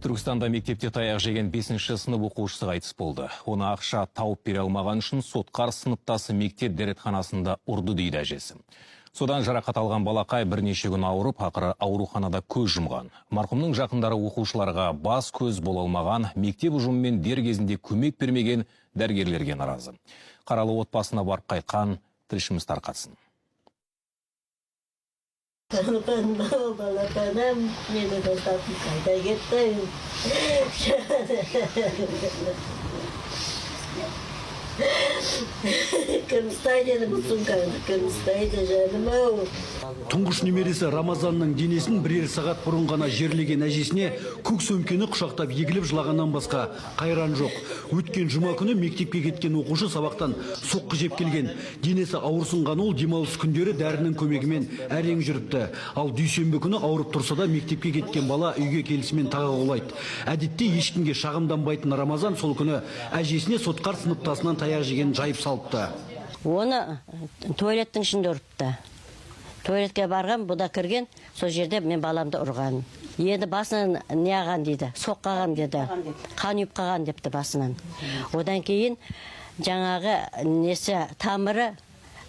Түркістанда мектепте таяқ жеген 5-ші сынып оқушысы қайтыс болды. Оны ақша тауып бере алмаған үшін сотқар сыныптасы мектеп дәретханасында ұрды дейді әжесі. Содан жарақат алған балақай бірнеше күн ауырып, ақыры ауруханада көз жұмған. Марқұмның жақындары оқушыларға бас көз бола алмаған, мектеп ұжымымен дер кезінде көмек бермеген дәрігерлерге наразы. Қаралы отбасына барып қайтқан тілшіміз тарқатсын. Балапанам мені достатын қайда кетті. Кім ұстайды мұсынғанды, кім ұстайды жаным-ау. Тұңғыш немересі Рамазанның денесін бірер сағат бұрын ғана жерлеген әжесіне көк сөмкені құшақтап егіліп жылағаннан басқа қайран жоқ. Өткен жұма күні мектепке кеткен оқушы сабақтан соққы жеп келген. Денесі ауырсынған ол демалыс күндері дәрінің көмегімен әрең жүріпті. Ал дүйсенбі күні ауырып тұрса да мектепке кеткен бала үйге келісімен тағы құлайды. Әдетте ешкімге шағымданбайтын Рамазан сол күні әжесіне сотқар сыныптасынан таяқ жеген жайып салыпты. Оны туалеттің ішінде ұрыпты. Туалетке барған, бұда кірген, сол жерде мен баламды ұрған. Енді басынан не аған дейді, соққаған деді, қан үйіп қаған депті басынан. Одан кейін жаңағы несі тамыры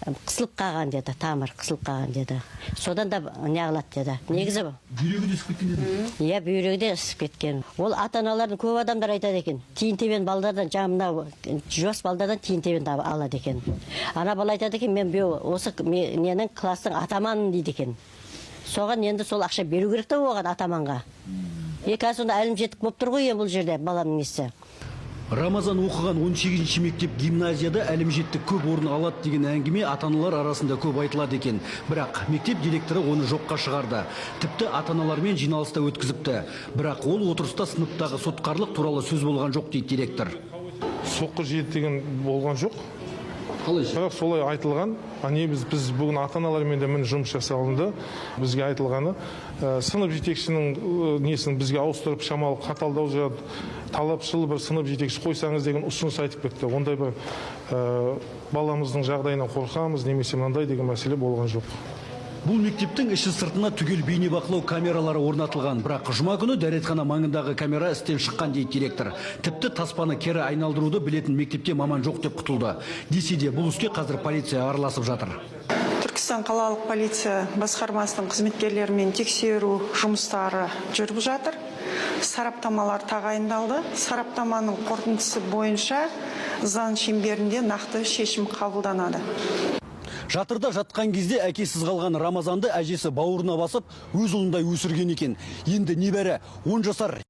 қысылып қаған деді, тамыр қысылып қаған деді. Содан да не ағылады деді. Негізі бұл. Бүйрегі де ісіп кеткен деді? Иә, бүйрегі де ісіп кеткен. Ол ата-аналардың көп адамдар айтады екен. Тиын тебен балдардан, жаңымда жуас балдардан тиын тебен алады екен. Ана бала айтады екен, мен осы менің кластың атаманын дейді екен. Соған енді сол ақша беру керек те оған атаманға. Сонда әлім жетік болып тұр ғой бұл жерде баламның несі. Рамазан оқыған 18-ші мектеп гимназияда әлімжеттік көп орын алады деген әңгіме ата-аналар арасында көп айтылады екен. Бірақ мектеп директоры оны жоққа шығарды. Тіпті ата-аналармен жиналыста өткізіпті. Бірақ ол отырыста сыныптағы сотқарлық туралы сөз болған жоқ дейді директор. Соққы жеді деген болған жоқ. Бірақ солай айтылған. Біз бүгін ата-аналармен де жұмыс жасалынды. Бізге айтылғаны сынып жетекшінің несін бізге ауыстырып шамалы қаталдау жады. Талапшыл бір сынып жетекші қойсаңыз деген ұсыныс айтып кетті. Ондай бір баламыздың жағдайынан қорқамыз, немесе мынандай деген мәселе болған жоқ. Бұл мектептің іші сыртына түгел бейнебақылау камералары орнатылған, бірақ жұма күні дәретхана маңындағы камера істен шыққан дейді директор. Тіпті таспаны кері айналдыруды білетін мектепте маман жоқ деп құтылды. Десе де бұл іске қазір полиция араласып жатыр. Түркістан қалалық полиция басқармасының қызметкерлерімен тексеру жұмыстары жүріп жатыр. Сараптамалар тағайындалды. Сараптаманың қорытындысы бойынша заң шеңберінде нақты шешім қабылданады. Жатырда жатқан кезде әкесіз қалған Рамазанды әжесі бауырына басып, өз ұлындай өсірген екен. Енді небәрі 10 жасар